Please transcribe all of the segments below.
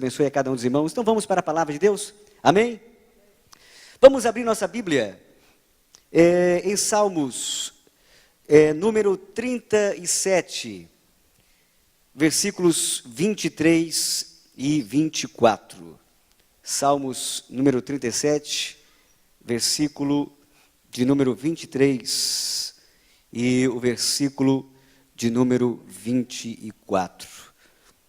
abençoe a cada um dos irmãos. Então vamos para a palavra de Deus? Amém? Vamos abrir nossa Bíblia em Salmos, número 37, versículos 23 e 24. Salmos número 37, versículo de número 23 e o versículo de número 24.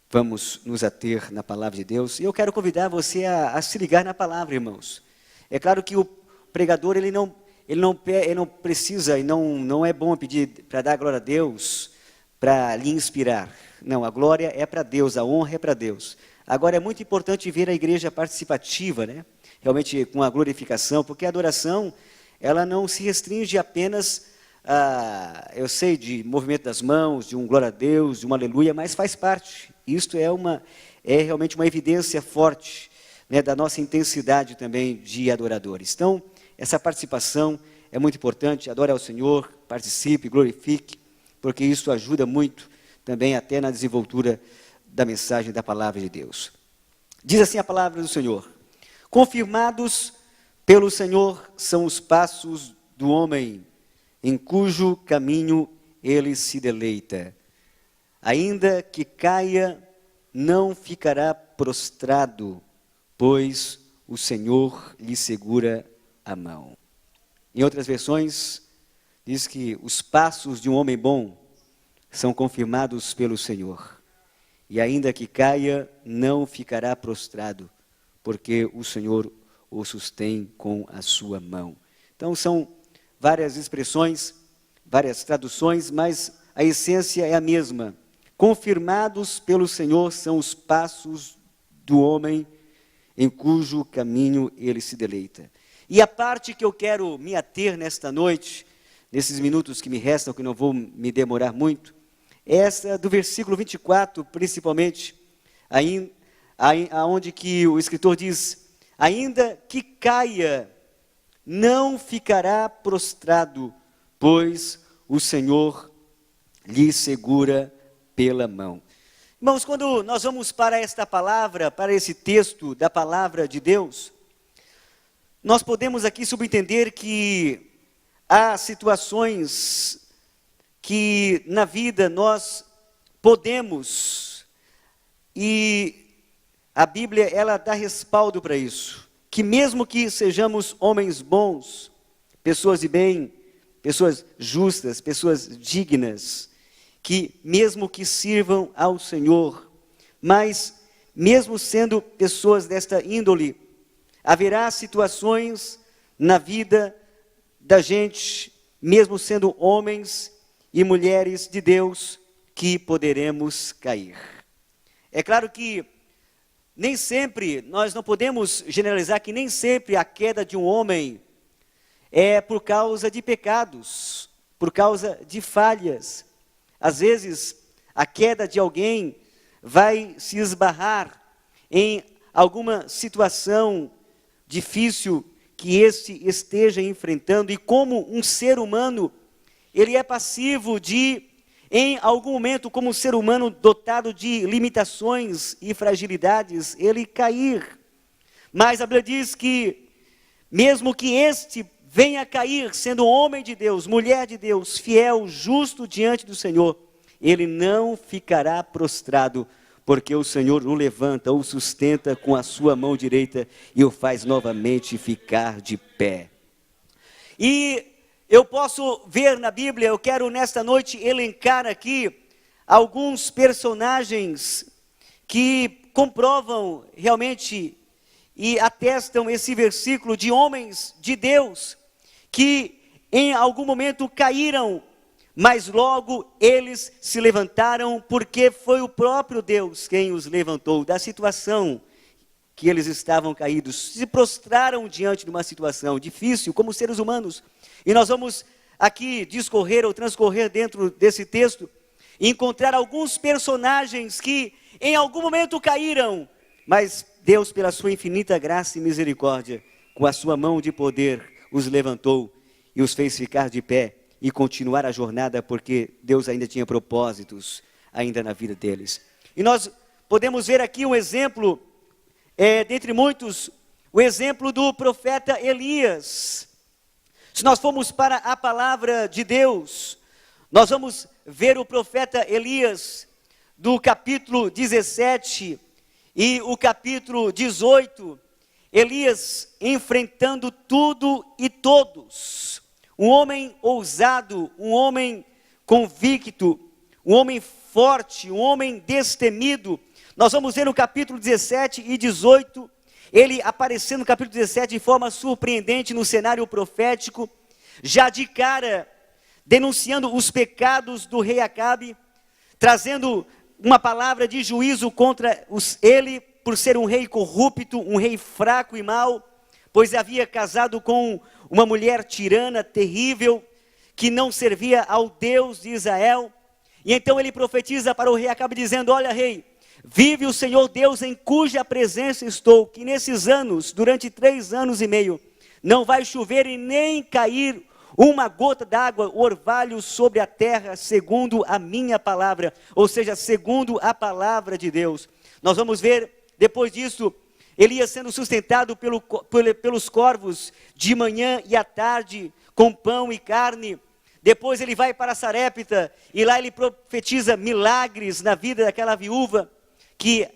Vamos nos ater na palavra de Deus. E eu quero convidar você a se ligar na palavra, irmãos. É claro que o pregador, ele não precisa e não é bom pedir para dar glória a Deus, para lhe inspirar. Não, a glória é para Deus, a honra é para Deus. Agora, é muito importante ver a igreja participativa, né? Realmente com a glorificação, porque a adoração, ela não se restringe apenas eu sei, de movimento das mãos, de um glória a Deus, de um aleluia, mas faz parte. Isto é realmente uma evidência forte, né, da nossa intensidade também de adoradores. Então, essa participação é muito importante. Adore ao Senhor, participe, glorifique, porque isso ajuda muito também até na desenvoltura da mensagem da palavra de Deus. Diz assim a palavra do Senhor: confirmados pelo Senhor são os passos do homem, em cujo caminho ele se deleita. Ainda que caia, não ficará prostrado, pois o Senhor lhe segura a mão. Em outras versões, diz que os passos de um homem bom são confirmados pelo Senhor. E ainda que caia, não ficará prostrado, porque o Senhor o sustém com a sua mão. Então são várias expressões, várias traduções, mas a essência é a mesma. Confirmados pelo Senhor são os passos do homem, em cujo caminho ele se deleita. E a parte que eu quero me ater nesta noite, nesses minutos que me restam, que não vou me demorar muito, é essa do versículo 24, principalmente, aonde que o escritor diz: ainda que caia, não ficará prostrado, pois o Senhor lhe segura pela mão. Irmãos, quando nós vamos para esta palavra, para esse texto da palavra de Deus, nós podemos aqui subentender que há situações que na vida nós podemos, e a Bíblia ela dá respaldo para isso, que mesmo que sejamos homens bons, pessoas de bem, pessoas justas, pessoas dignas, que mesmo que sirvam ao Senhor, mas mesmo sendo pessoas desta índole, haverá situações na vida da gente, mesmo sendo homens e mulheres de Deus, que poderemos cair. É claro que nem sempre, nós não podemos generalizar que nem sempre a queda de um homem é por causa de pecados, por causa de falhas. Às vezes, a queda de alguém vai se esbarrar em alguma situação difícil que este esteja enfrentando, e como um ser humano, ele é passivo de, em algum momento, como um ser humano dotado de limitações e fragilidades, ele cair. Mas a Bíblia diz que, mesmo que este venha a cair, sendo homem de Deus, mulher de Deus, fiel, justo diante do Senhor, ele não ficará prostrado, porque o Senhor o levanta, o sustenta com a sua mão direita e o faz novamente ficar de pé. E eu posso ver na Bíblia, eu quero nesta noite elencar aqui alguns personagens que comprovam realmente e atestam esse versículo de homens de Deus que em algum momento caíram, mas logo eles se levantaram, porque foi o próprio Deus quem os levantou da situação que eles estavam caídos. Se prostraram diante de uma situação difícil, como seres humanos. E nós vamos aqui discorrer ou transcorrer dentro desse texto e encontrar alguns personagens que em algum momento caíram, mas Deus, pela sua infinita graça e misericórdia, com a sua mão de poder, os levantou e os fez ficar de pé e continuar a jornada, porque Deus ainda tinha propósitos ainda na vida deles. E nós podemos ver aqui um exemplo dentre muitos, o exemplo do profeta Elias. Se nós formos para a palavra de Deus, nós vamos ver o profeta Elias do capítulo 17 e o capítulo 18, Elias enfrentando tudo e todos. Um homem ousado, um homem convicto, um homem forte, um homem destemido. Nós vamos ver no capítulo 17 e 18, ele aparecendo no capítulo 17 de forma surpreendente no cenário profético, já de cara denunciando os pecados do rei Acabe, trazendo uma palavra de juízo contra ele, por ser um rei corrupto, um rei fraco e mau, pois havia casado com uma mulher tirana, terrível, que não servia ao Deus de Israel. E então ele profetiza para o rei Acabe dizendo: olha, rei, vive o Senhor Deus em cuja presença estou, que nesses anos, durante 3 anos e meio, não vai chover e nem cair uma gota d'água, orvalho sobre a terra, segundo a minha palavra, ou seja, segundo a palavra de Deus. Nós vamos ver, depois disso, Elias sendo sustentado pelos corvos de manhã e à tarde, com pão e carne. Depois ele vai para Sarepta, e lá ele profetiza milagres na vida daquela viúva,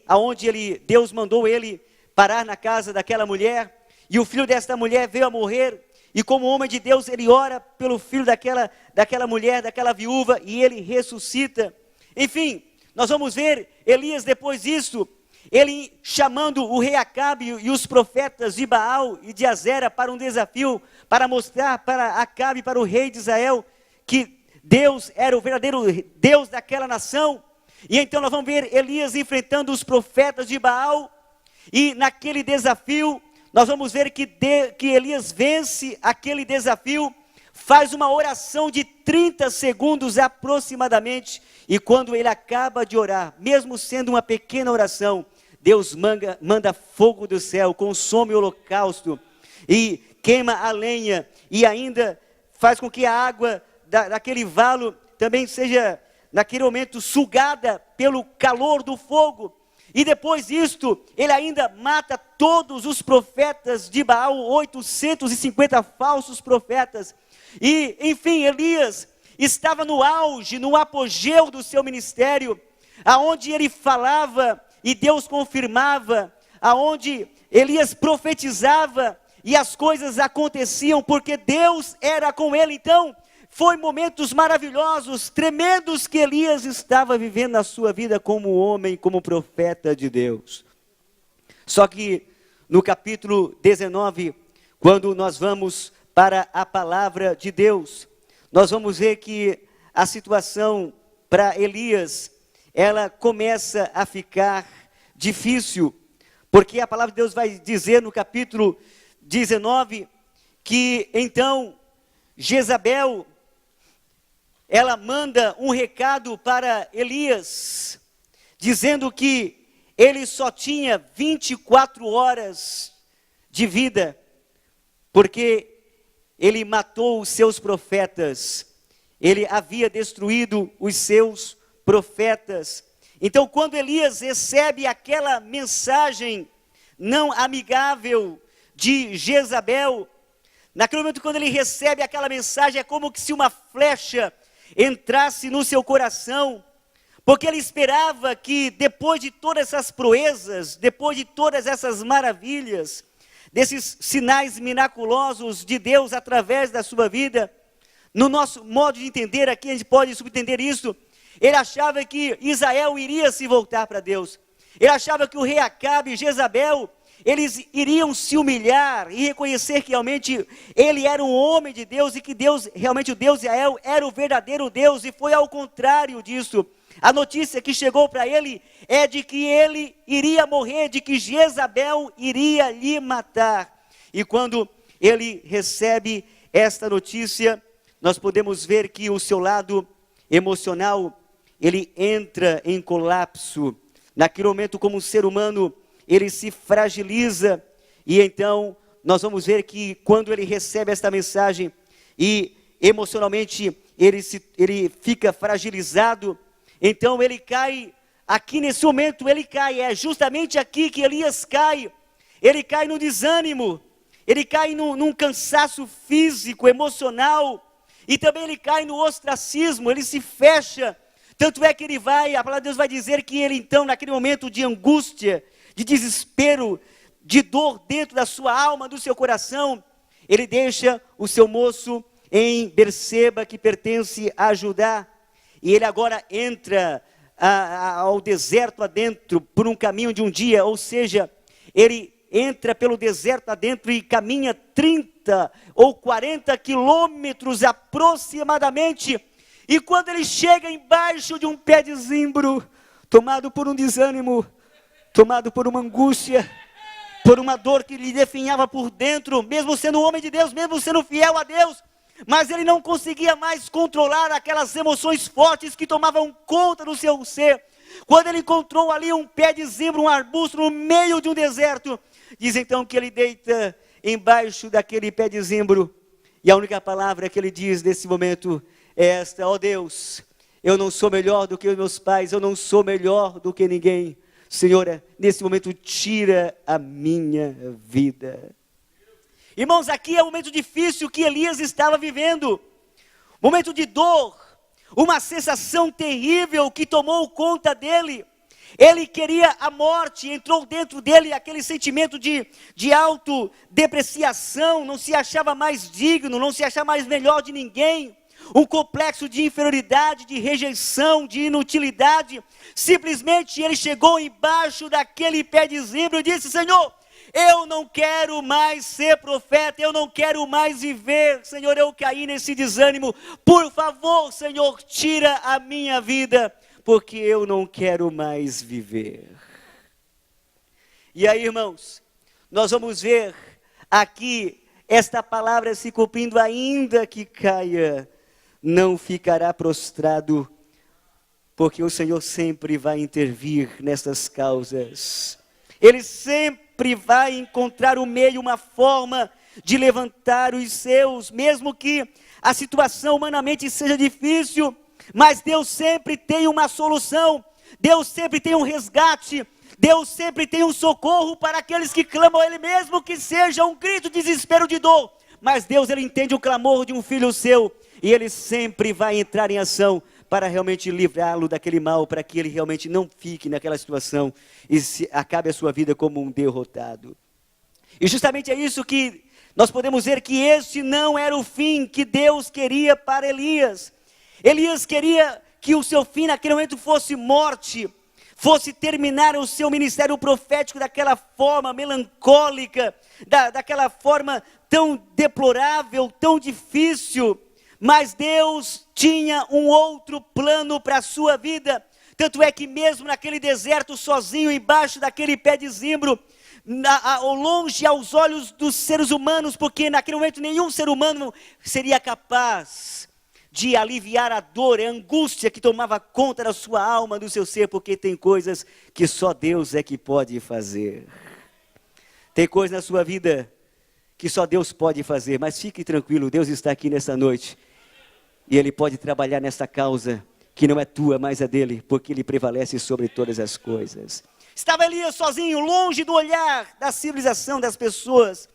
aonde Deus mandou ele parar na casa daquela mulher, e o filho desta mulher veio a morrer, e como homem de Deus, ele ora pelo filho daquela mulher, daquela viúva, e ele ressuscita. Enfim, nós vamos ver Elias depois disso, ele chamando o rei Acabe e os profetas de Baal e de Azera para um desafio, para mostrar para Acabe, para o rei de Israel, que Deus era o verdadeiro Deus daquela nação. E então nós vamos ver Elias enfrentando os profetas de Baal, e naquele desafio, nós vamos ver que Elias vence aquele desafio, faz uma oração de 30 segundos aproximadamente, e quando ele acaba de orar, mesmo sendo uma pequena oração, Deus manda fogo do céu, consome o holocausto, e queima a lenha, e ainda faz com que a água daquele valo também seja, naquele momento, sugada pelo calor do fogo. E depois disto, ele ainda mata todos os profetas de Baal, 850 falsos profetas. E, enfim, Elias estava no auge, no apogeu do seu ministério, aonde ele falava e Deus confirmava, aonde Elias profetizava e as coisas aconteciam, porque Deus era com ele. Então, foi momentos maravilhosos, tremendos que Elias estava vivendo na sua vida como homem, como profeta de Deus. Só que no capítulo 19, quando nós vamos para a palavra de Deus, nós vamos ver que a situação para Elias, ela começa a ficar difícil, porque a palavra de Deus vai dizer no capítulo 19, que então Jezabel, ela manda um recado para Elias, dizendo que ele só tinha 24 horas de vida, porque ele matou os seus profetas, ele havia destruído os seus profetas. Então, quando Elias recebe aquela mensagem não amigável de Jezabel, naquele momento quando ele recebe aquela mensagem, é como se uma flecha entrasse no seu coração, porque ele esperava que depois de todas essas proezas, depois de todas essas maravilhas, desses sinais miraculosos de Deus através da sua vida, no nosso modo de entender aqui, a gente pode subentender isso, ele achava que Israel iria se voltar para Deus, ele achava que o rei Acabe e Jezabel, eles iriam se humilhar e reconhecer que realmente ele era um homem de Deus e que Deus, realmente o Deus de Israel, era o verdadeiro Deus, e foi ao contrário disso. A notícia que chegou para ele é de que ele iria morrer, de que Jezabel iria lhe matar. E quando ele recebe esta notícia, nós podemos ver que o seu lado emocional, ele entra em colapso. Naquele momento, como um ser humano, ele se fragiliza, e então nós vamos ver que quando ele recebe esta mensagem, e emocionalmente ele fica fragilizado, então ele cai aqui nesse momento ele cai, é justamente aqui que Elias cai. Ele cai no desânimo, ele cai num cansaço físico, emocional, e também ele cai no ostracismo, ele se fecha. Tanto é que ele vai, a palavra de Deus vai dizer que ele então, naquele momento de angústia, de desespero, de dor dentro da sua alma, do seu coração, ele deixa o seu moço em Berseba, que pertence a Judá, e ele agora entra ao deserto adentro, por um caminho de um dia, ou seja, ele entra pelo deserto adentro e caminha 30 ou 40 quilômetros aproximadamente, e quando ele chega embaixo de um pé de zimbro, tomado por um desânimo, tomado por uma angústia, por uma dor que lhe definhava por dentro, mesmo sendo um homem de Deus, mesmo sendo fiel a Deus, mas ele não conseguia mais controlar aquelas emoções fortes que tomavam conta do seu ser. Quando ele encontrou ali um pé de zimbro, um arbusto no meio de um deserto, diz então que ele deita embaixo daquele pé de zimbro, e a única palavra que ele diz nesse momento é esta: ó Deus, eu não sou melhor do que os meus pais, eu não sou melhor do que ninguém, Senhor, nesse momento tira a minha vida. Irmãos, aqui é um momento difícil que Elias estava vivendo, momento de dor, uma sensação terrível que tomou conta dele. Ele queria a morte, entrou dentro dele aquele sentimento de autodepreciação, não se achava mais digno, não se achava mais melhor de ninguém, um complexo de inferioridade, de rejeição, de inutilidade. Simplesmente ele chegou embaixo daquele pé de zimbro e disse: Senhor, eu não quero mais ser profeta, eu não quero mais viver, Senhor, eu caí nesse desânimo, por favor, Senhor, tira a minha vida, porque eu não quero mais viver. E aí, irmãos, nós vamos ver aqui esta palavra se cumprindo: ainda que caia, não ficará prostrado, porque o Senhor sempre vai intervir nessas causas. Ele sempre vai encontrar um meio, uma forma de levantar os seus, mesmo que a situação humanamente seja difícil, mas Deus sempre tem uma solução, Deus sempre tem um resgate, Deus sempre tem um socorro para aqueles que clamam a Ele, mesmo que seja um grito de desespero, de dor, mas Deus, Ele entende o clamor de um filho seu, e Ele sempre vai entrar em ação para realmente livrá-lo daquele mal, para que ele realmente não fique naquela situação e acabe a sua vida como um derrotado. E justamente é isso que nós podemos ver, que esse não era o fim que Deus queria para Elias. Elias queria que o seu fim naquele momento fosse morte, fosse terminar o seu ministério profético daquela forma melancólica, daquela forma tão deplorável, tão difícil. Mas Deus tinha um outro plano para a sua vida. Tanto é que mesmo naquele deserto, sozinho, embaixo daquele pé de zimbro, longe aos olhos dos seres humanos, porque naquele momento nenhum ser humano seria capaz de aliviar a dor, a angústia que tomava conta da sua alma, do seu ser, porque tem coisas que só Deus é que pode fazer. Tem coisas na sua vida que só Deus pode fazer, mas fique tranquilo, Deus está aqui nessa noite. E Ele pode trabalhar nessa causa que não é tua, mas é dele, porque Ele prevalece sobre todas as coisas. Estava Elias sozinho, longe do olhar da civilização, das pessoas,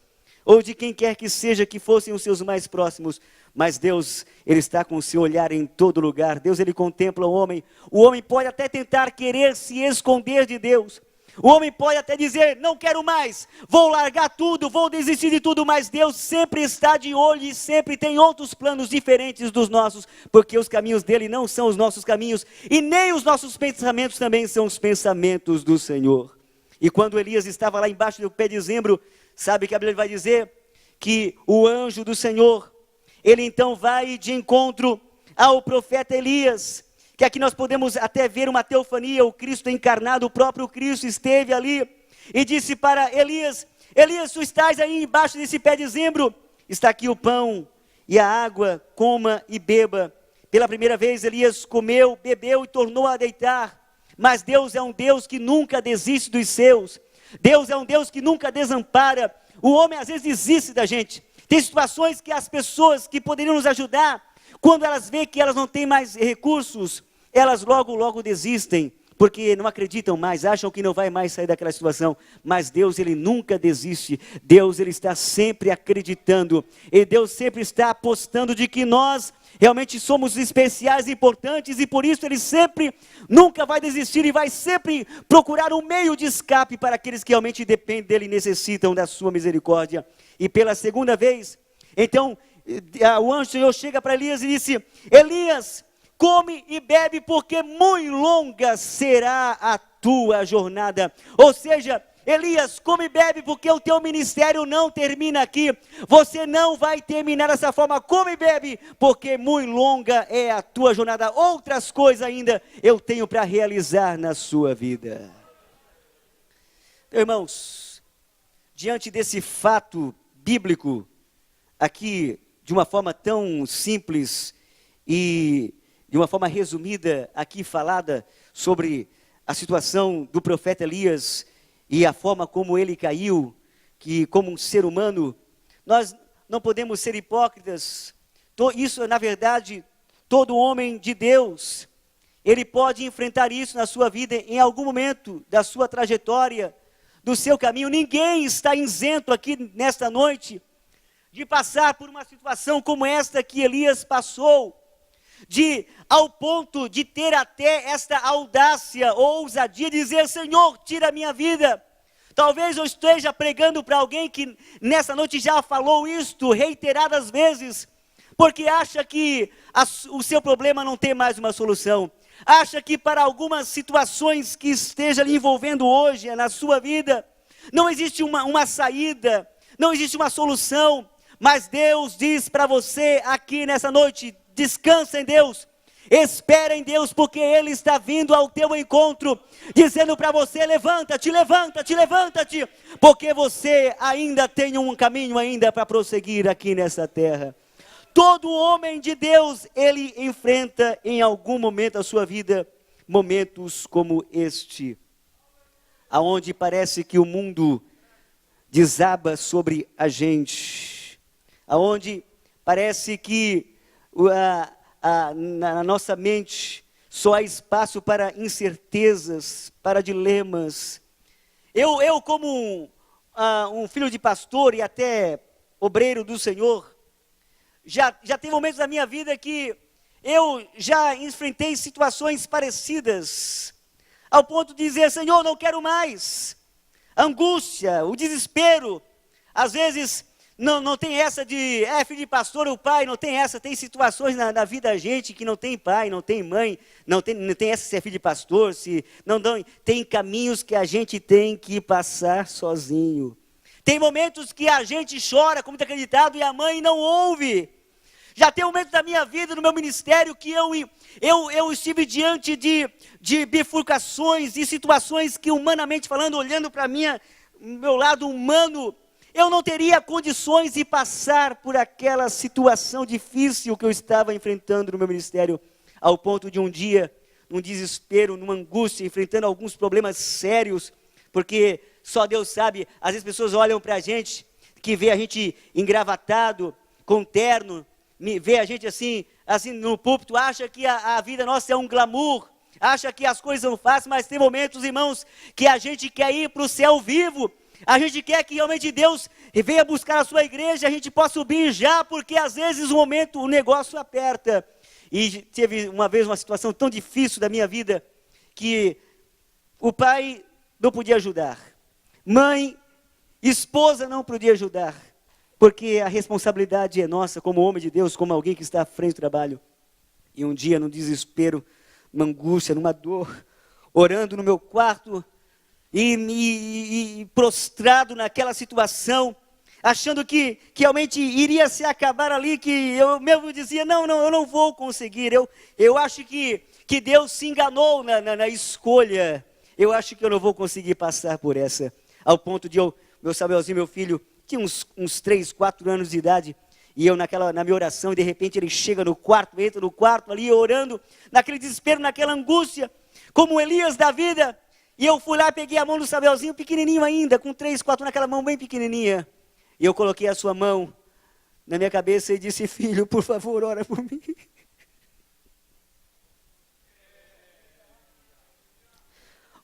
ou de quem quer que seja que fossem os seus mais próximos. Mas Deus, Ele está com o seu olhar em todo lugar. Deus, Ele contempla o homem. O homem pode até tentar querer se esconder de Deus. O homem pode até dizer: não quero mais, vou largar tudo, vou desistir de tudo, mas Deus sempre está de olho e sempre tem outros planos diferentes dos nossos, porque os caminhos dele não são os nossos caminhos, e nem os nossos pensamentos também são os pensamentos do Senhor. E quando Elias estava lá embaixo do pé de zimbro, sabe que a Bíblia vai dizer? Que o anjo do Senhor, ele então vai de encontro ao profeta Elias, que aqui nós podemos até ver uma teofania, o Cristo encarnado, o próprio Cristo esteve ali, e disse para Elias: Elias, tu estás aí embaixo desse pé de zimbro, está aqui o pão e a água, coma e beba. Pela primeira vez Elias comeu, bebeu e tornou a deitar, mas Deus é um Deus que nunca desiste dos seus, Deus é um Deus que nunca desampara. O homem às vezes desiste da gente, tem situações que as pessoas que poderiam nos ajudar, quando elas veem que elas não têm mais recursos, elas logo desistem, porque não acreditam mais, acham que não vai mais sair daquela situação, mas Deus, Ele nunca desiste, Deus, Ele está sempre acreditando, e Deus sempre está apostando de que nós realmente somos especiais e importantes, e por isso Ele sempre, nunca vai desistir, e vai sempre procurar um meio de escape para aqueles que realmente dependem dEle e necessitam da sua misericórdia. E pela segunda vez, então, o anjo do Senhor chega para Elias e disse: Elias, come e bebe, porque muito longa será a tua jornada. Ou seja, Elias, come e bebe, porque o teu ministério não termina aqui. Você não vai terminar dessa forma. Come e bebe, porque muito longa é a tua jornada. Outras coisas ainda eu tenho para realizar na sua vida. Irmãos, diante desse fato bíblico, aqui de uma forma tão simples e de uma forma resumida aqui falada sobre a situação do profeta Elias e a forma como ele caiu, que como um ser humano, nós não podemos ser hipócritas. Isso, na verdade, todo homem de Deus, ele pode enfrentar isso na sua vida em algum momento da sua trajetória, do seu caminho. Ninguém está isento aqui nesta noite de passar por uma situação como esta que Elias passou, ao ponto de ter até esta audácia ou ousadia de dizer: Senhor, tira a minha vida. Talvez eu esteja pregando para alguém que nessa noite já falou isto reiteradas vezes, porque acha que o seu problema não tem mais uma solução, acha que para algumas situações que esteja lhe envolvendo hoje na sua vida, não existe uma saída, não existe uma solução. Mas Deus diz para você aqui nessa noite: descansa em Deus, espera em Deus, porque Ele está vindo ao teu encontro, dizendo para você: levanta-te, levanta-te, levanta-te, porque você ainda tem um caminho ainda para prosseguir aqui nessa terra. Todo homem de Deus, ele enfrenta em algum momento da sua vida, momentos como este, aonde parece que o mundo desaba sobre a gente, aonde parece que na nossa mente só há espaço para incertezas, para dilemas. Eu como um filho de pastor e até obreiro do Senhor, já teve momentos da minha vida que eu já enfrentei situações parecidas, ao ponto de dizer: Senhor, não quero mais. A angústia, o desespero, às vezes não tem essa de filho de pastor, o pai, não tem essa. Tem situações na vida da gente que não tem pai, não tem mãe, não tem essa se é filho de pastor, tem caminhos que a gente tem que passar sozinho. Tem momentos que a gente chora, como está acreditado, e a mãe não ouve. Já tem momentos da minha vida, no meu ministério, que eu estive diante de bifurcações e situações que, humanamente falando, olhando para meu lado humano, eu não teria condições de passar por aquela situação difícil que eu estava enfrentando no meu ministério, ao ponto de um dia, num desespero, numa angústia, enfrentando alguns problemas sérios, porque só Deus sabe, às vezes as pessoas olham para a gente, que vê a gente engravatado, com terno, vê a gente assim no púlpito, acha que a vida nossa é um glamour, acha que as coisas são fáceis, mas tem momentos, irmãos, que a gente quer ir para o céu vivo. A gente quer que realmente Deus venha buscar a sua igreja, a gente possa subir já, porque às vezes o negócio aperta. E teve uma vez uma situação tão difícil da minha vida, que o pai não podia ajudar, mãe, esposa não podia ajudar, porque a responsabilidade é nossa, como homem de Deus, como alguém que está à frente do trabalho. E um dia, num desespero, numa angústia, numa dor, orando no meu quarto, e prostrado naquela situação, achando que realmente iria se acabar ali, que eu mesmo dizia: não, eu não vou conseguir, eu acho que Deus se enganou na escolha, eu acho que eu não vou conseguir passar por essa, ao ponto de meu Samuelzinho, meu filho, tinha uns 3, 4 anos de idade, e eu na minha oração, e de repente ele chega no quarto, entra no quarto ali, orando, naquele desespero, naquela angústia, como Elias da vida. E eu fui lá, peguei a mão do Samuelzinho, pequenininho ainda, com 3, 4, naquela mão bem pequenininha. E eu coloquei a sua mão na minha cabeça e disse: filho, por favor, ora por mim.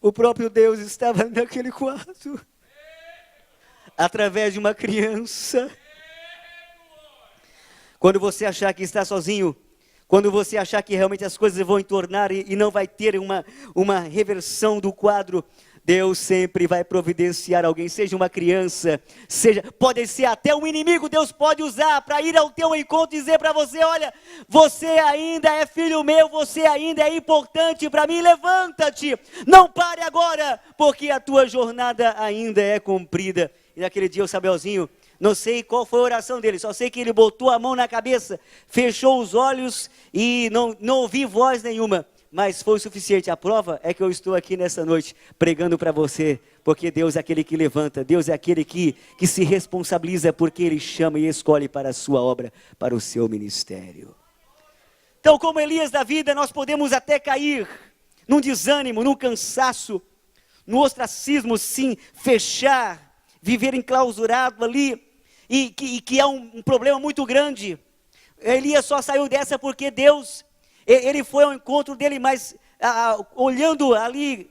O próprio Deus estava naquele quarto, através de uma criança. Quando você achar que está sozinho, quando você achar que realmente as coisas vão entornar e não vai ter uma reversão do quadro, Deus sempre vai providenciar alguém, seja uma criança, pode ser até um inimigo, Deus pode usar para ir ao teu encontro e dizer para você: olha, você ainda é filho meu, você ainda é importante para mim, levanta-te, não pare agora, porque a tua jornada ainda é cumprida. E naquele dia o Samuelzinho, não sei qual foi a oração dele, só sei que ele botou a mão na cabeça, fechou os olhos e não ouvi voz nenhuma. Mas foi o suficiente. A prova é que eu estou aqui nessa noite pregando para você, porque Deus é aquele que levanta, Deus é aquele que se responsabiliza, porque Ele chama e escolhe para a sua obra, para o seu ministério. Então, como Elias da vida, nós podemos até cair num desânimo, num cansaço, no ostracismo, sim, fechar, viver enclausurado ali, e que é um problema muito grande. Elias só saiu dessa porque Deus... Ele foi ao encontro dele, mas olhando ali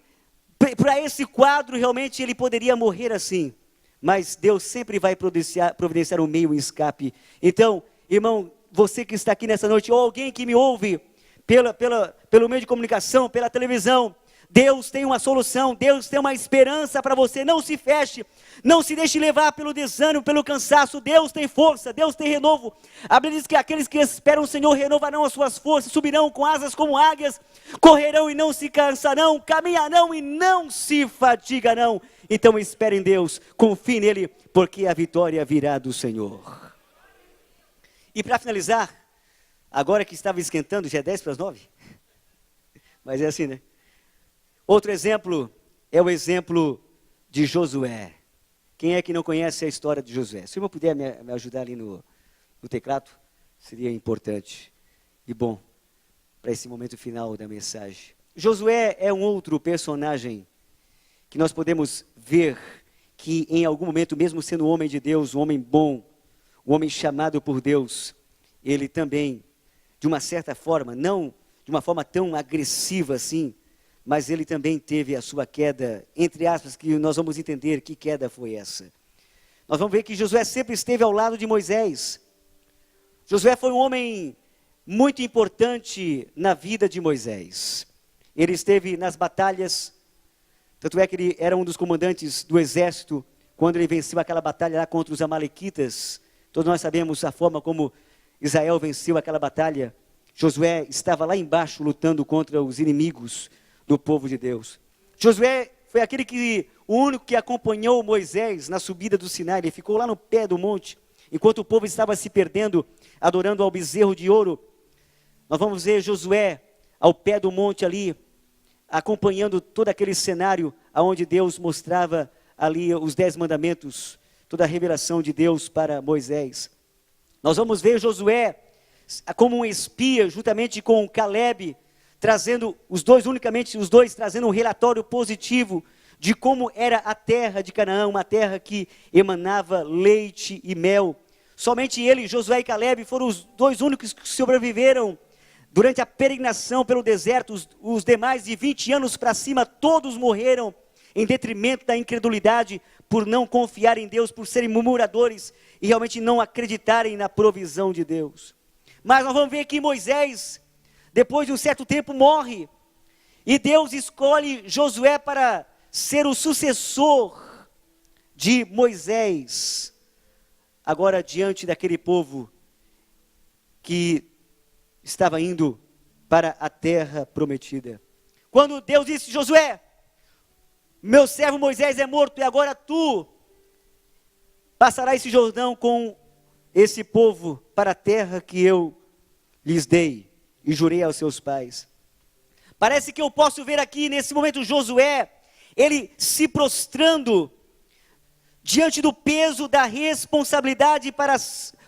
para esse quadro, realmente ele poderia morrer assim. Mas Deus sempre vai providenciar um meio, um escape. Então, irmão, você que está aqui nessa noite, ou alguém que me ouve pelo meio de comunicação, pela televisão, Deus tem uma solução, Deus tem uma esperança para você. Não se feche, não se deixe levar pelo desânimo, pelo cansaço. Deus tem força, Deus tem renovo. A Bíblia diz que aqueles que esperam o Senhor renovarão as suas forças, subirão com asas como águias, correrão e não se cansarão, caminharão e não se fatigarão. Então espere em Deus, confie nele, porque a vitória virá do Senhor. E para finalizar, agora que estava esquentando, já é 10:50, mas é assim, né? Outro exemplo é o exemplo de Josué. Quem é que não conhece a história de Josué? Se o irmão puder me ajudar ali no teclado, seria importante e bom para esse momento final da mensagem. Josué é um outro personagem que nós podemos ver que em algum momento, mesmo sendo um homem de Deus, um homem bom, um homem chamado por Deus, ele também, de uma certa forma, não de uma forma tão agressiva assim, mas ele também teve a sua queda, entre aspas, que nós vamos entender que queda foi essa. Nós vamos ver que Josué sempre esteve ao lado de Moisés. Josué foi um homem muito importante na vida de Moisés. Ele esteve nas batalhas, tanto é que ele era um dos comandantes do exército, quando ele venceu aquela batalha lá contra os amalequitas. Todos nós sabemos a forma como Israel venceu aquela batalha. Josué estava lá embaixo lutando contra os inimigos do povo de Deus. Josué foi o único que acompanhou Moisés na subida do Sinai. Ele ficou lá no pé do monte, enquanto o povo estava se perdendo, adorando ao bezerro de ouro. Nós vamos ver Josué ao pé do monte ali, acompanhando todo aquele cenário, onde Deus mostrava ali os 10 mandamentos, toda a revelação de Deus para Moisés. Nós vamos ver Josué como um espia, juntamente com Caleb, trazendo os dois trazendo um relatório positivo de como era a terra de Canaã, uma terra que emanava leite e mel. Somente ele, Josué e Caleb, foram os dois únicos que sobreviveram durante a peregrinação pelo deserto. Os demais, de 20 anos para cima, todos morreram em detrimento da incredulidade, por não confiar em Deus, por serem murmuradores e realmente não acreditarem na provisão de Deus. Mas nós vamos ver que Moisés, depois de um certo tempo, morre, e Deus escolhe Josué para ser o sucessor de Moisés, agora diante daquele povo que estava indo para a terra prometida. Quando Deus disse: Josué, meu servo Moisés é morto, e agora tu passarás esse Jordão com esse povo para a terra que eu lhes dei e jurei aos seus pais. Parece que eu posso ver aqui nesse momento Josué, ele se prostrando diante do peso da responsabilidade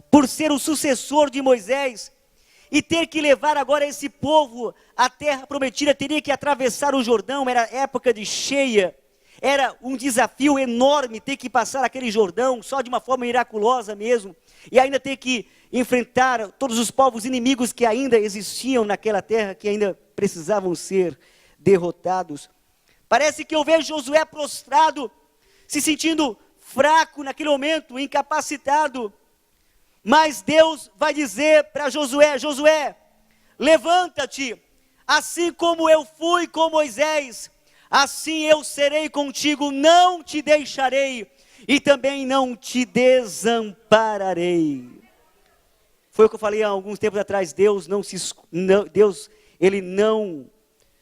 por ser o sucessor de Moisés, e ter que levar agora esse povo à terra prometida. Teria que atravessar o Jordão, era época de cheia, era um desafio enorme ter que passar aquele Jordão, só de uma forma miraculosa mesmo, e ainda ter que enfrentar todos os povos inimigos que ainda existiam naquela terra, que ainda precisavam ser derrotados. Parece que eu vejo Josué prostrado, se sentindo fraco naquele momento, incapacitado. Mas Deus vai dizer para Josué: Josué, levanta-te, assim como eu fui com Moisés, assim eu serei contigo, não te deixarei e também não te desampararei. Foi o que eu falei há alguns tempos atrás. Deus ele não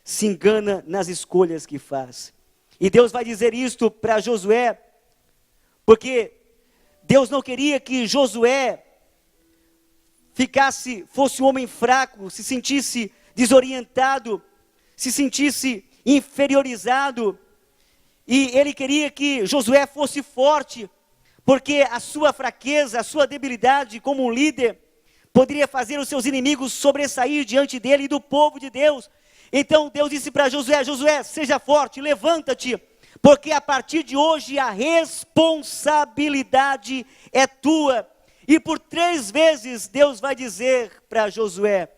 se engana nas escolhas que faz. E Deus vai dizer isto para Josué, porque Deus não queria que Josué fosse um homem fraco, se sentisse desorientado, se sentisse inferiorizado. E ele queria que Josué fosse forte, porque a sua fraqueza, a sua debilidade como um líder, poderia fazer os seus inimigos sobressair diante dele e do povo de Deus. Então Deus disse para Josué: Josué, seja forte, levanta-te, porque a partir de hoje a responsabilidade é tua. E por 3 vezes Deus vai dizer para Josué: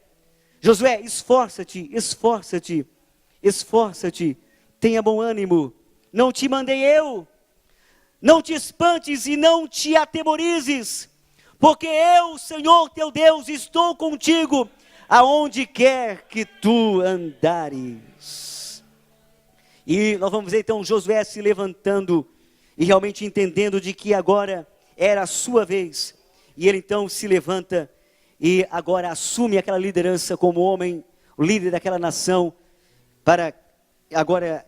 Josué, esforça-te, esforça-te, esforça-te, tenha bom ânimo, não te mandei eu, não te espantes e não te atemorizes, porque eu, Senhor teu Deus, estou contigo, aonde quer que tu andares. E nós vamos ver então Josué se levantando, e realmente entendendo de que agora era a sua vez, e ele então se levanta, e agora assume aquela liderança como homem, o líder daquela nação, para agora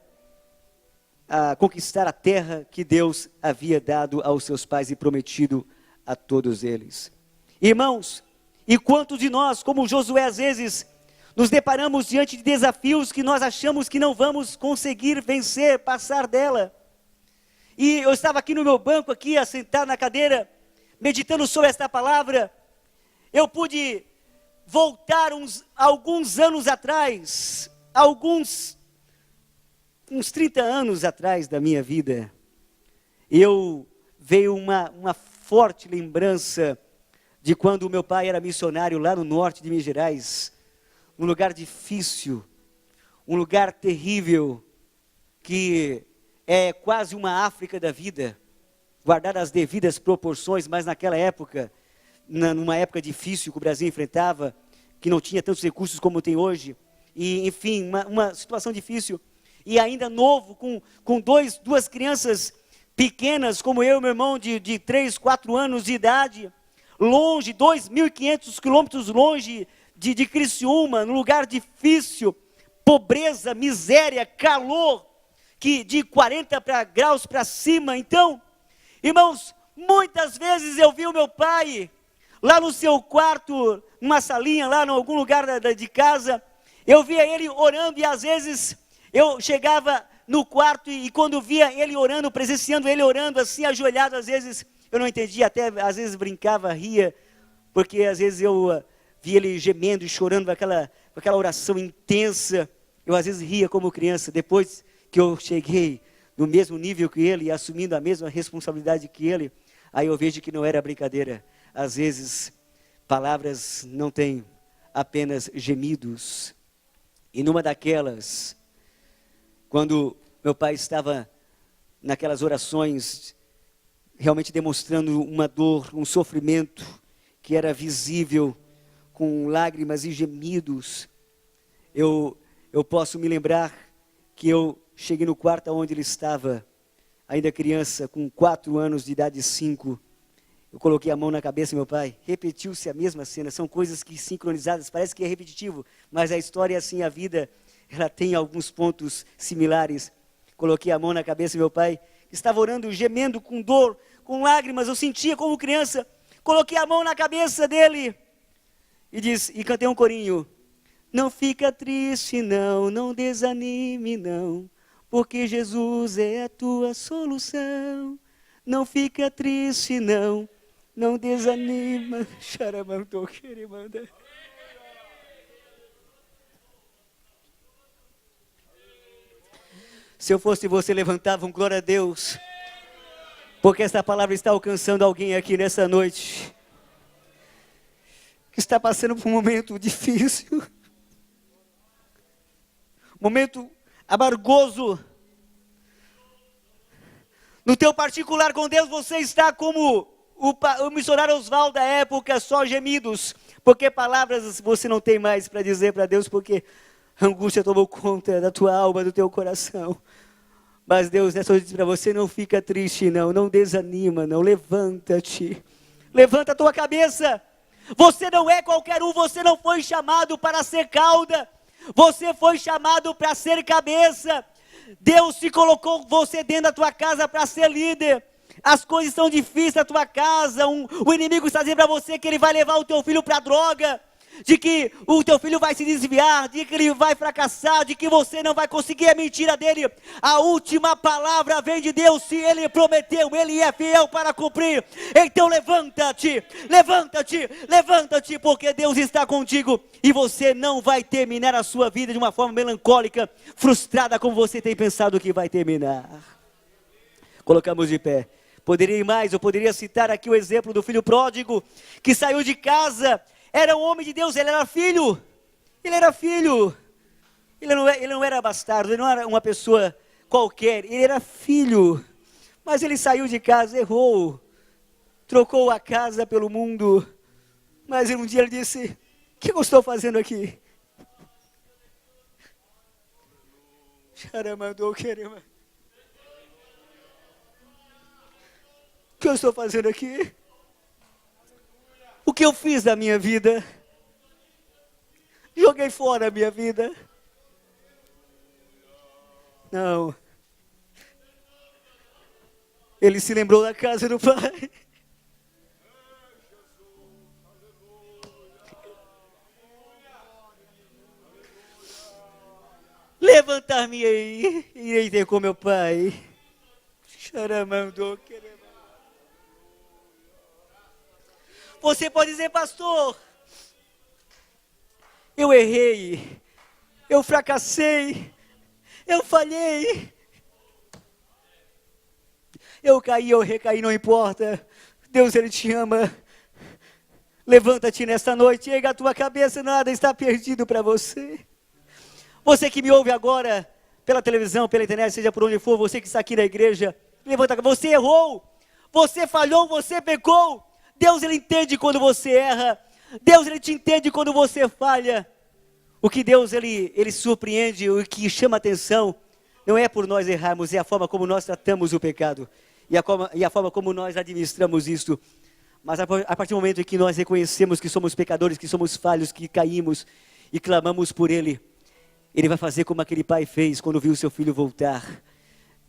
conquistar a terra que Deus havia dado aos seus pais e prometido a todos eles. Irmãos, e quantos de nós, como Josué, às vezes, nos deparamos diante de desafios que nós achamos que não vamos conseguir vencer, passar dela. E eu estava aqui no meu banco, aqui, assentado na cadeira, meditando sobre esta palavra. Eu pude voltar alguns anos atrás, uns 30 anos atrás da minha vida. Veio uma forte lembrança de quando o meu pai era missionário lá no norte de Minas Gerais, um lugar difícil, um lugar terrível, que é quase uma África da vida, guardar as devidas proporções, mas naquela época, numa época difícil que o Brasil enfrentava, que não tinha tantos recursos como tem hoje, e enfim, uma situação difícil, e ainda novo, com duas crianças pequenas, como eu e meu irmão, de 3, 4 anos de idade, longe, 2.500 quilômetros longe de Criciúma, num lugar difícil, pobreza, miséria, calor, que de 40 graus para cima. Então, irmãos, muitas vezes eu vi o meu pai lá no seu quarto, numa salinha, lá em algum lugar de casa, eu via ele orando, e às vezes eu chegava no quarto e quando via ele orando, presenciando ele orando assim, ajoelhado, às vezes eu não entendia, até às vezes brincava, ria, porque às vezes eu via ele gemendo e chorando com aquela oração intensa. Eu às vezes ria como criança. Depois que eu cheguei no mesmo nível que ele, assumindo a mesma responsabilidade que ele, aí eu vejo que não era brincadeira. Às vezes, palavras não têm, apenas gemidos. E numa daquelas, quando meu pai estava naquelas orações, realmente demonstrando uma dor, um sofrimento que era visível, com lágrimas e gemidos, eu posso me lembrar que eu cheguei no quarto onde ele estava, ainda criança, com 4 anos de idade, 5, eu coloquei a mão na cabeça, meu pai, repetiu-se a mesma cena. São coisas que sincronizadas, parece que é repetitivo, mas a história é assim, a vida, ela tem alguns pontos similares. Coloquei a mão na cabeça, meu pai estava orando, gemendo com dor, com lágrimas, eu sentia como criança. Coloquei a mão na cabeça dele e cantei um corinho: não fica triste não, não desanime não, porque Jesus é a tua solução. Não fica triste não, não desanima. Xaramantou, querimanda. Se eu fosse você, levantava um glória a Deus, porque esta palavra está alcançando alguém aqui nessa noite, que está passando por um momento difícil, momento amargoso, No teu particular com Deus, você está como o missionário Oswaldo da época, só gemidos, porque palavras você não tem mais para dizer para Deus, porque a angústia tomou conta da tua alma, do teu coração. Mas Deus, nessa noite diz para você, não fica triste não desanima não, levanta-te, levanta a tua cabeça. Você não é qualquer um, você não foi chamado para ser cauda, você foi chamado para ser cabeça. Deus te colocou você dentro da tua casa para ser líder. As coisas estão difíceis na tua casa, o inimigo está dizendo para você que ele vai levar o teu filho para a droga, de que o teu filho vai se desviar, de que ele vai fracassar, de que você não vai conseguir a mentira dele. A última palavra vem de Deus, se ele prometeu, ele é fiel para cumprir. Então levanta-te, levanta-te, levanta-te, porque Deus está contigo, e você não vai terminar a sua vida de uma forma melancólica, frustrada, como você tem pensado que vai terminar. Colocamos de pé. Poderia ir mais, eu poderia citar aqui o exemplo do filho pródigo, que saiu de casa. Era um homem de Deus, ele era filho, ele não era bastardo, ele não era uma pessoa qualquer, ele era filho, mas ele saiu de casa, errou, trocou a casa pelo mundo, mas um dia ele disse, o que eu estou fazendo aqui? O que eu estou fazendo aqui? O que eu fiz da minha vida? Joguei fora a minha vida? Não. Ele se lembrou da casa do pai. Levantar-me aí, irei ter com meu pai. Você pode dizer, pastor, eu errei, eu fracassei, eu falhei, eu caí, eu recaí, não importa, Deus ele te ama. Levanta-te nesta noite, erga a tua cabeça, nada está perdido para você. Você que me ouve agora, pela televisão, pela internet, seja por onde for, você que está aqui na igreja, levanta a cabeça, você errou, você falhou, você pecou. Deus ele entende quando você erra, Deus ele te entende quando você falha. O que Deus ele surpreende, o que chama atenção, não é por nós errarmos, é a forma como nós tratamos o pecado, e a forma como nós administramos isso. Mas a partir do momento em que nós reconhecemos que somos pecadores, que somos falhos, que caímos e clamamos por Ele, Ele vai fazer como aquele pai fez quando viu o seu filho voltar.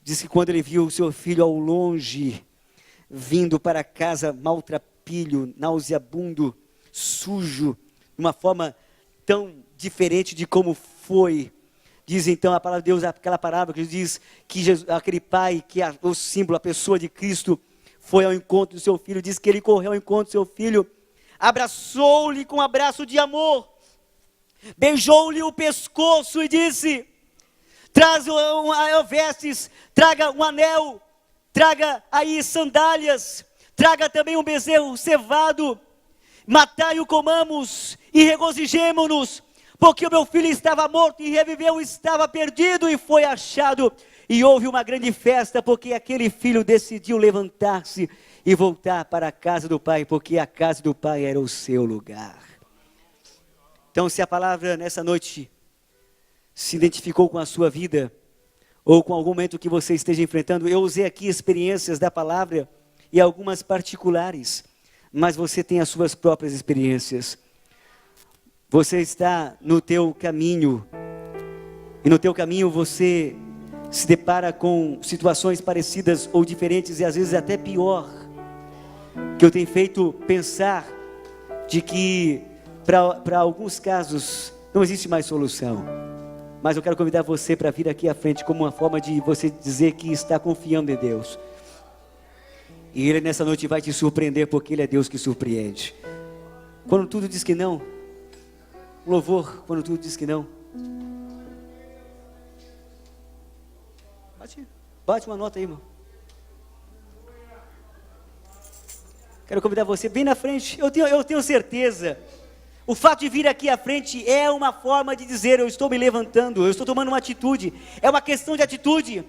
Diz que quando ele viu o seu filho ao longe, vindo para casa maltrapilho, nauseabundo, sujo, de uma forma tão diferente de como foi. Diz então a palavra de Deus, aquela palavra que diz que Jesus, aquele pai, que é o símbolo, a pessoa de Cristo, foi ao encontro do seu filho, diz que ele correu ao encontro do seu filho, abraçou-lhe com um abraço de amor, beijou-lhe o pescoço e disse, traz vestes, traga um anel, traga aí sandálias, traga também um bezerro cevado, matai-o, comamos e regozijemo-nos, porque o meu filho estava morto e reviveu, estava perdido e foi achado. E houve uma grande festa, porque aquele filho decidiu levantar-se e voltar para a casa do pai, porque a casa do pai era o seu lugar. Então, se a palavra nessa noite se identificou com a sua vida, ou com algum momento que você esteja enfrentando, eu usei aqui experiências da palavra e algumas particulares, mas você tem as suas próprias experiências. Você está no teu caminho, e no teu caminho você se depara com situações parecidas ou diferentes, e às vezes até pior, que eu tenho feito pensar de que para alguns casos não existe mais solução. Mas eu quero convidar você para vir aqui à frente como uma forma de você dizer que está confiando em Deus. E Ele nessa noite vai te surpreender, porque Ele é Deus que surpreende. Quando tudo diz que não, louvor, quando tudo diz que não. Bate uma nota aí, irmão. Quero convidar você bem na frente. Eu tenho certeza. O fato de vir aqui à frente é uma forma de dizer, eu estou me levantando, eu estou tomando uma atitude. É uma questão de atitude.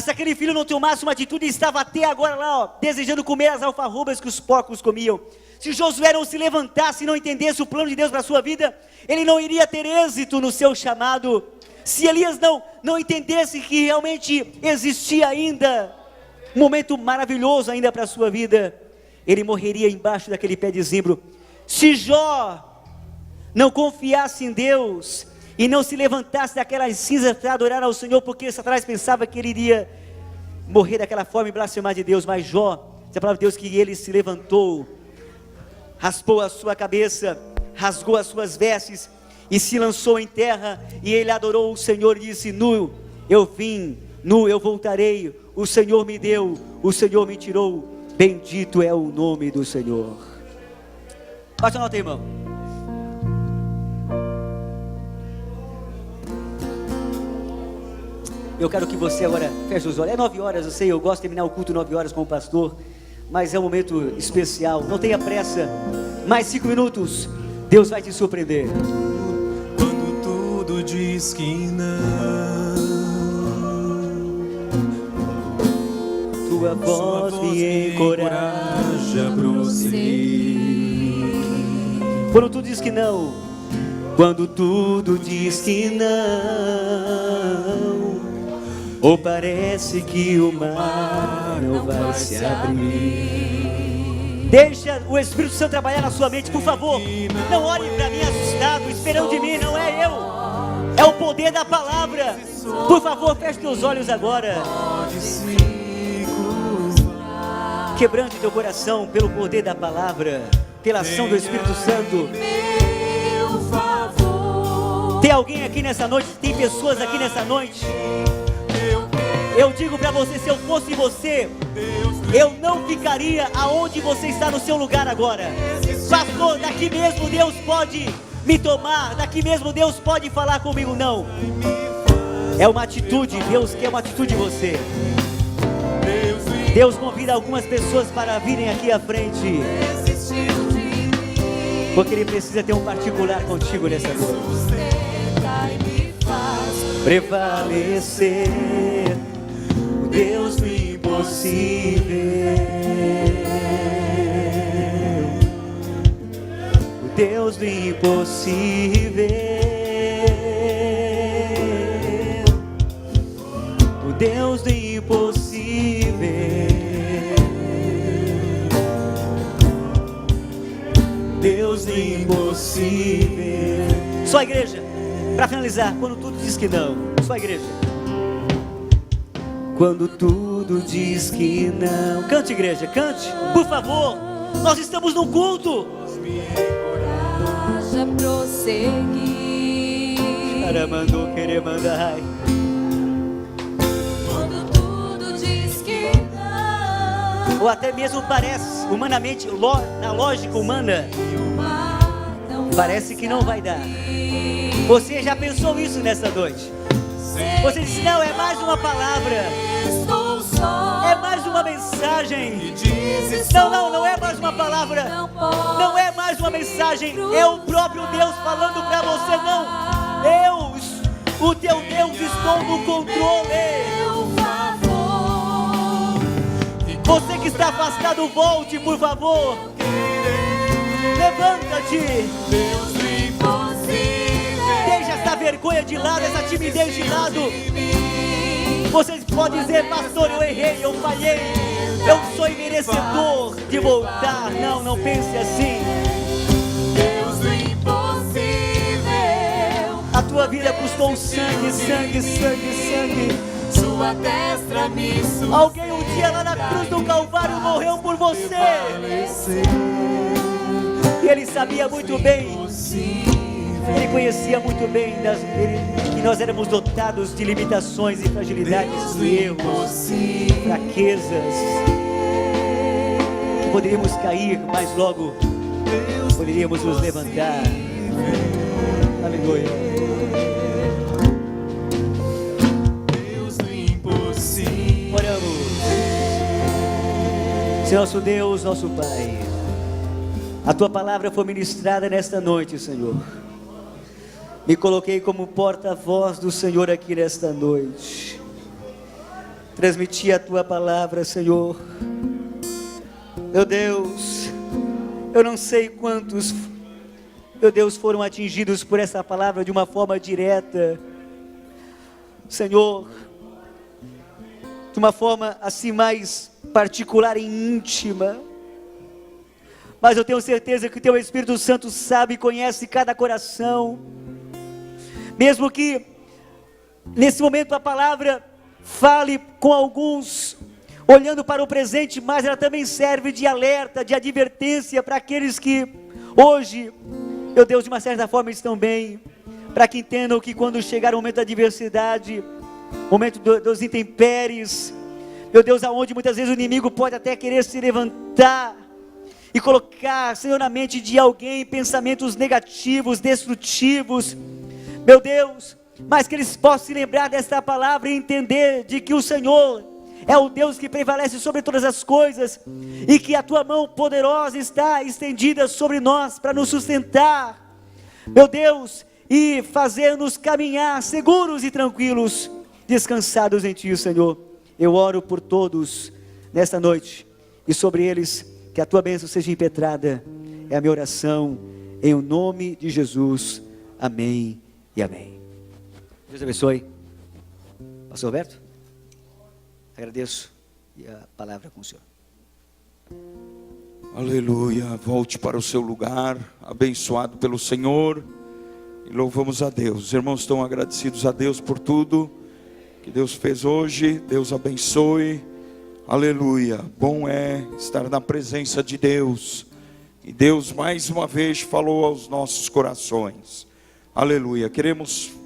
Se aquele filho não tomasse uma atitude, ele estava até agora lá, ó, desejando comer as alfarrobas que os porcos comiam. Se Josué não se levantasse e não entendesse o plano de Deus para a sua vida, ele não iria ter êxito no seu chamado. Se Elias não entendesse que realmente existia ainda um momento maravilhoso ainda para a sua vida, ele morreria embaixo daquele pé de zimbro. Se Jó não confiasse em Deus e não se levantasse daquelas cinzas para adorar ao Senhor, porque Satanás pensava que ele iria morrer daquela forma e blasfemar de Deus, mas Jó, diz a palavra de Deus que ele se levantou, raspou a sua cabeça, rasgou as suas vestes e se lançou em terra, e ele adorou o Senhor e disse: nu eu vim, nu eu voltarei, o Senhor me deu, o Senhor me tirou, bendito é o nome do Senhor. Bate a nota, irmão. Eu quero que você agora feche os olhos. É 9 horas, eu sei, eu gosto de terminar o culto 9 horas com o pastor, mas é um momento especial, não tenha pressa. Mais 5 minutos, Deus vai te surpreender. Quando tudo diz que não, tua voz me encoraja a prosseguir. Quando tudo diz que não, quando tudo diz que não, ou parece que o mar não vai se abrir. Deixa o Espírito Santo trabalhar na sua mente, por favor. Não olhe para mim assustado, esperando de mim, não é eu. É o poder da palavra. Por favor, feche teus olhos agora. Quebrante teu coração pelo poder da palavra, pela ação do Espírito Santo. Tem alguém aqui nessa noite? Tem pessoas aqui nessa noite? Eu digo para você, se eu fosse você, eu não ficaria aonde você está no seu lugar agora. Pastor, daqui mesmo Deus pode me tomar, daqui mesmo Deus pode falar comigo. Não, é uma atitude, Deus quer uma atitude de você. Deus convida algumas pessoas para virem aqui à frente, porque Ele precisa ter um particular contigo nessa noite. Prevalecer, o Deus do impossível, o Deus do impossível, o Deus do impossível, Deus do impossível. Só a igreja, para finalizar, quando tudo diz que não, só a igreja. Quando tudo diz que não. Cante, igreja, cante, por favor. Nós estamos no culto. Me encoraja a prosseguir. Caramandou, querer mandar. Quando tudo diz que não. Ou até mesmo parece, humanamente, na lógica humana, parece que não vai dar. Você já pensou isso nessa noite? Você disse: não, é mais uma palavra, é mais uma mensagem. Não é mais uma palavra, não é mais uma mensagem, é o próprio Deus falando para você. Não, eu, o teu Deus, estou no controle. Você que está afastado, volte, por favor. Levanta-te. Deixa essa vergonha de lado, essa timidez de lado. Vocês podem dizer: pastor, eu errei, eu falhei, eu sou imerecedor de voltar. Não, não pense assim. Deus do impossível. A tua vida custou sangue, sangue, sangue, sangue. Sua destra me sustenta. Alguém um dia lá na cruz do Calvário morreu por você. E Ele sabia muito bem, Ele conhecia muito bem que nós éramos dotados de limitações e fragilidades, de erros, fraquezas. Poderíamos cair, mas logo poderíamos nos levantar. Aleluia. Oramos. Senhor nosso Deus, nosso Pai, a Tua palavra foi ministrada nesta noite, Senhor. Me coloquei como porta-voz do Senhor aqui nesta noite. transmitir a tua palavra, Senhor. Meu Deus, eu não sei quantos, meu Deus, foram atingidos por essa palavra de uma forma direta, Senhor, de uma forma assim mais particular e íntima, mas eu tenho certeza que o teu Espírito Santo sabe e conhece cada coração, mesmo que nesse momento a palavra fale com alguns, olhando para o presente, mas ela também serve de alerta, de advertência para aqueles que hoje, meu Deus, de uma certa forma estão bem, para que entendam que quando chegar o momento da adversidade, o momento dos intempéries, meu Deus, aonde muitas vezes o inimigo pode até querer se levantar e colocar, Senhor, na mente de alguém pensamentos negativos, destrutivos, meu Deus, mas que eles possam se lembrar desta palavra e entender de que o Senhor é o Deus que prevalece sobre todas as coisas, e que a tua mão poderosa está estendida sobre nós para nos sustentar, meu Deus, e fazer-nos caminhar seguros e tranquilos, descansados em ti, Senhor. Eu oro por todos nesta noite, e sobre eles que a tua bênção seja impetrada. É a minha oração em o nome de Jesus. Amém e amém. Deus abençoe. Pastor Roberto, agradeço, e a palavra com o senhor. Aleluia, volte para o seu lugar, abençoado pelo Senhor, e louvamos a Deus. Os irmãos estão agradecidos a Deus por tudo que Deus fez hoje. Deus abençoe, aleluia. Bom é estar na presença de Deus, e Deus mais uma vez falou aos nossos corações, aleluia. Queremos